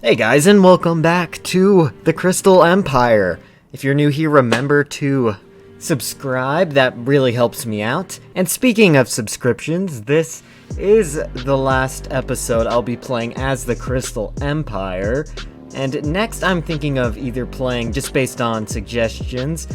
Hey guys, and welcome back to the Crystal Empire. If you're new here, remember to subscribe, that really helps me out. And speaking of subscriptions, this is the last episode I'll be playing as the Crystal Empire. And next I'm thinking of either playing, just based on suggestions,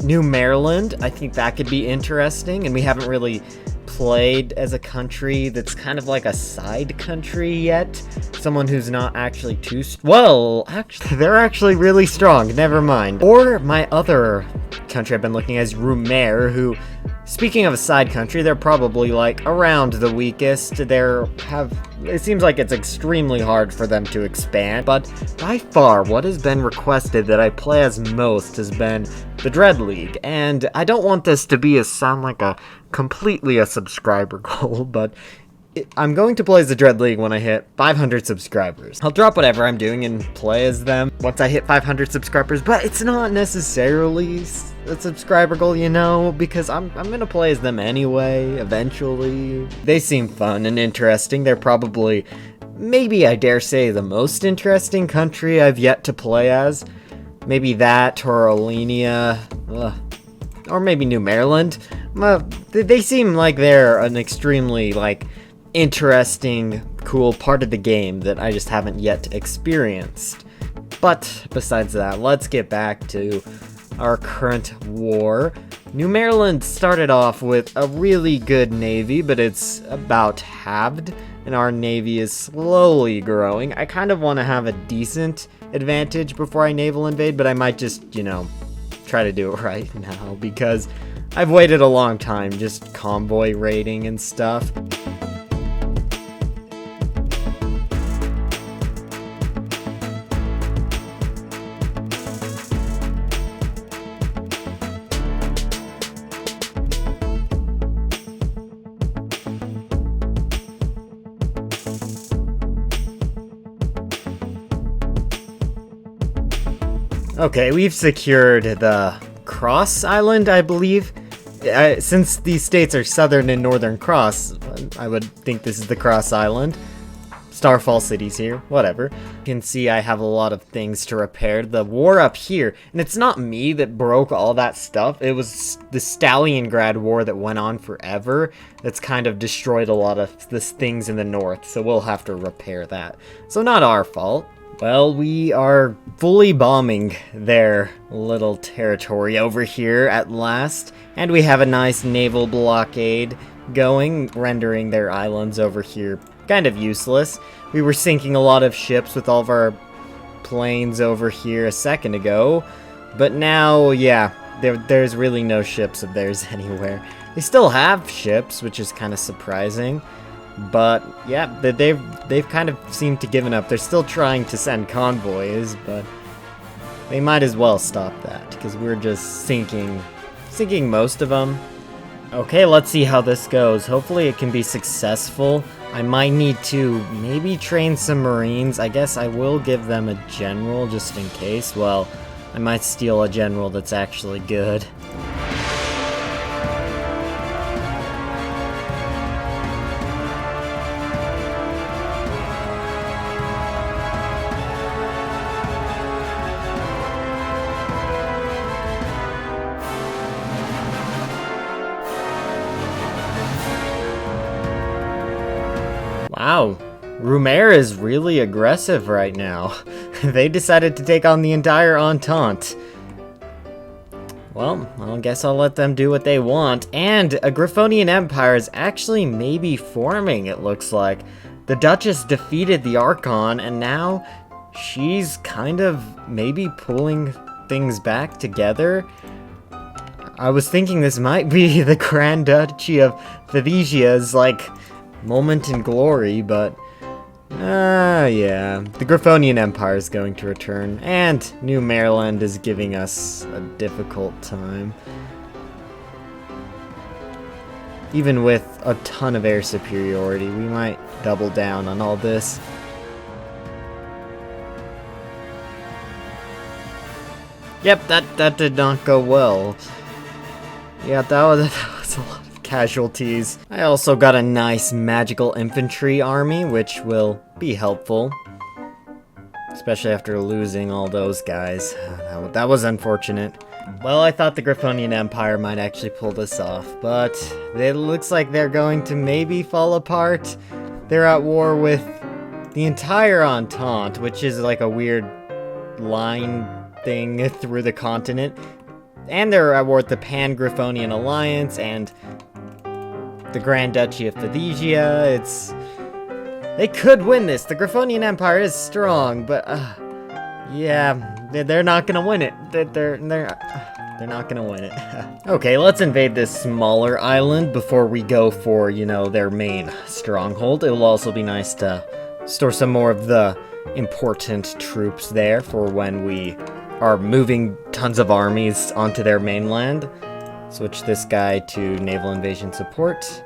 New Mareland. I think that could be interesting, and we haven't really played as a country that's kind of like a side country yet. Someone who's not actually too well, actually, they're actually really strong, never mind. Or my other country I've been looking at is Rumare, who, speaking of a side country, they're probably like around the weakest. It seems like it's extremely hard for them to expand, but by far what has been requested that I play as most has been the Dread League, and I don't want this to sound like completely a subscriber goal, but I'm going to play as the Dread League when I hit 500 subscribers. I'll drop whatever I'm doing and play as them once I hit 500 subscribers, but it's not necessarily a subscriber goal, you know, because I'm gonna play as them anyway, eventually. They seem fun and interesting. They're probably, maybe I dare say, the most interesting country I've yet to play as. Maybe that, or Alenia, or maybe New Mareland. They seem like they're an extremely, interesting, cool part of the game that I just haven't yet experienced. But besides that, let's get back to our current war. New Mareland started off with a really good navy, but it's about halved, and our navy is slowly growing. I kind of want to have a decent advantage before I naval invade, but I might just, try to do it right now, because I've waited a long time just convoy raiding and stuff. Okay, we've secured the Cross Island, I believe. Since these states are Southern and Northern Cross, I would think this is the Cross Island. Starfall City's here, whatever. You can see I have a lot of things to repair. The war up here, and it's not me that broke all that stuff. It was the Stalingrad War that went on forever. That's kind of destroyed a lot of things in the north, so we'll have to repair that. So not our fault. Well, we are fully bombing their little territory over here at last, and we have a nice naval blockade going, rendering their islands over here kind of useless. We were sinking a lot of ships with all of our planes over here a second ago, but now, yeah, there's really no ships of theirs anywhere. They still have ships, which is kind of surprising. But yeah, they've kind of seemed to given up. They're still trying to send convoys, but they might as well stop that, because we're just sinking most of them. Okay, let's see how this goes. Hopefully it can be successful. I might need to maybe train some Marines. I guess I will give them a general just in case. Well, I might steal a general that's actually good. Wow, Rumare is really aggressive right now. They decided to take on the entire Entente. Well, I guess I'll let them do what they want. And a Griffonian Empire is actually maybe forming, it looks like. The Duchess defeated the Archon, and now she's kind of maybe pulling things back together. I was thinking this might be the Grand Duchy of Vivisia's, moment in glory, but yeah, the Griffonian Empire is going to return, and New Mareland is giving us a difficult time. Even with a ton of air superiority, we might double down on all this. Yep, that did not go well. Yeah, that was a lot of casualties. I also got a nice magical infantry army, which will be helpful. especially after losing all those guys. That was unfortunate. Well, I thought the Griffonian Empire might actually pull this off, but it looks like they're going to maybe fall apart. They're at war with the entire Entente, which is like a weird line thing through the continent. And they're at war with the Pan-Griffonian Alliance and the Grand Duchy of Thadesia. They could win this. The Griffonian Empire is strong, but yeah, they're not gonna win it. They're not gonna win it. Okay, let's invade this smaller island before we go for, you know, their main stronghold. It will also be nice to store some more of the important troops there for when we are moving tons of armies onto their mainland. Switch this guy to naval invasion support.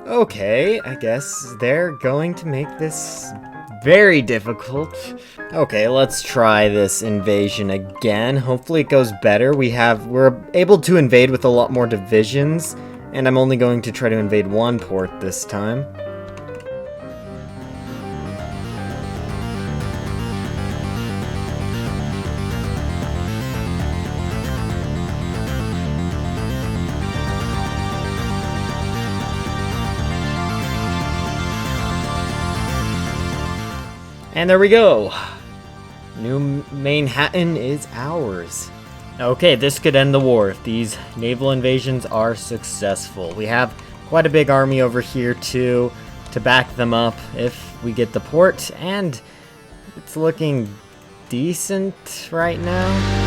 Okay, I guess they're going to make this very difficult. Okay, let's try this invasion again. Hopefully it goes better. We're able to invade with a lot more divisions, and I'm only going to try to invade one port this time. And there we go. New Manhattan is ours. Okay, this could end the war if these naval invasions are successful. We have quite a big army over here too to back them up if we get the port, and it's looking decent right now.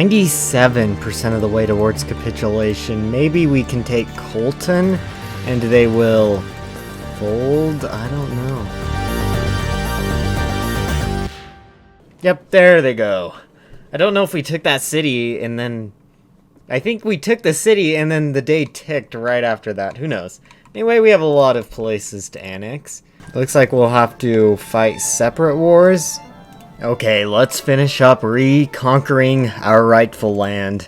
"97% of the way towards capitulation. Maybe we can take Colton and they will fold? I don't know." Yep, there they go. I don't know if we took that city and then... I think we took the city and then the day ticked right after that. Who knows? Anyway, we have a lot of places to annex. Looks like we'll have to fight separate wars. Okay, let's finish up reconquering our rightful land.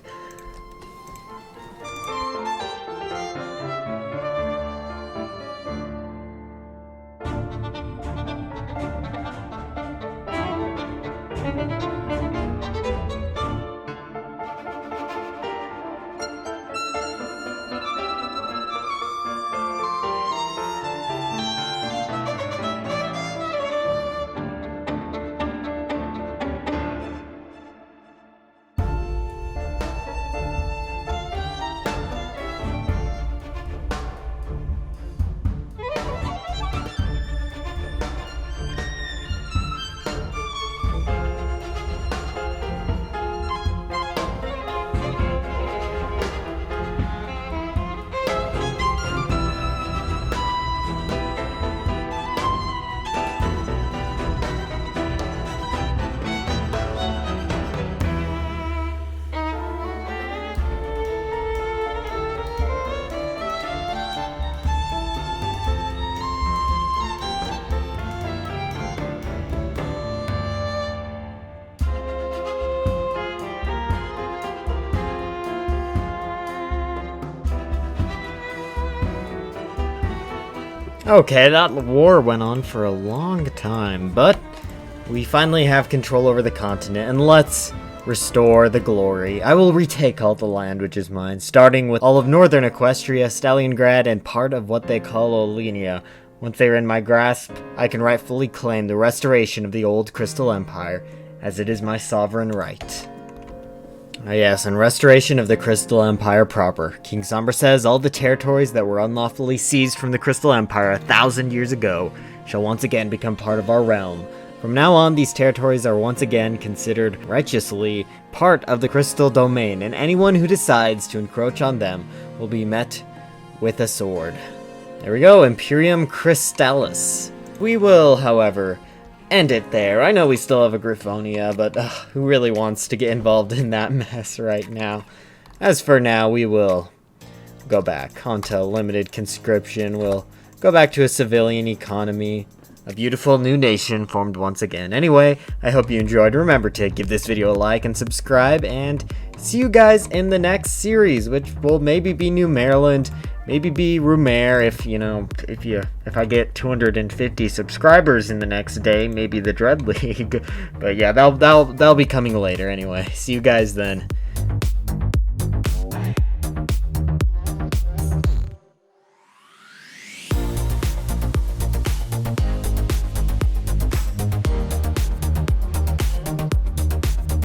Okay, that war went on for a long time, but we finally have control over the continent, and let's restore the glory. I will retake all the land which is mine, starting with all of northern Equestria, Stalingrad, and part of what they call Olenia. Once they are in my grasp, I can rightfully claim the restoration of the old Crystal Empire, as it is my sovereign right. Yes, and restoration of the Crystal Empire proper. King Sombra says all the territories that were unlawfully seized from the Crystal Empire 1,000 years ago shall once again become part of our realm. From now on, these territories are once again considered righteously part of the Crystal Domain, and anyone who decides to encroach on them will be met with a sword. There we go, Imperium Crystalis. We will, however, end it there. I know we still have a Griffonia, but who really wants to get involved in that mess right now? As for now, we will go back onto limited conscription. We'll go back to a civilian economy. A beautiful new nation formed once again. Anyway, I hope you enjoyed. Remember to give this video a like and subscribe, and see you guys in the next series, which will maybe be New Mareland, maybe be Rumare if I get 250 subscribers in the next day, maybe the Dread League. But yeah, that'll be coming later anyway. See you guys then.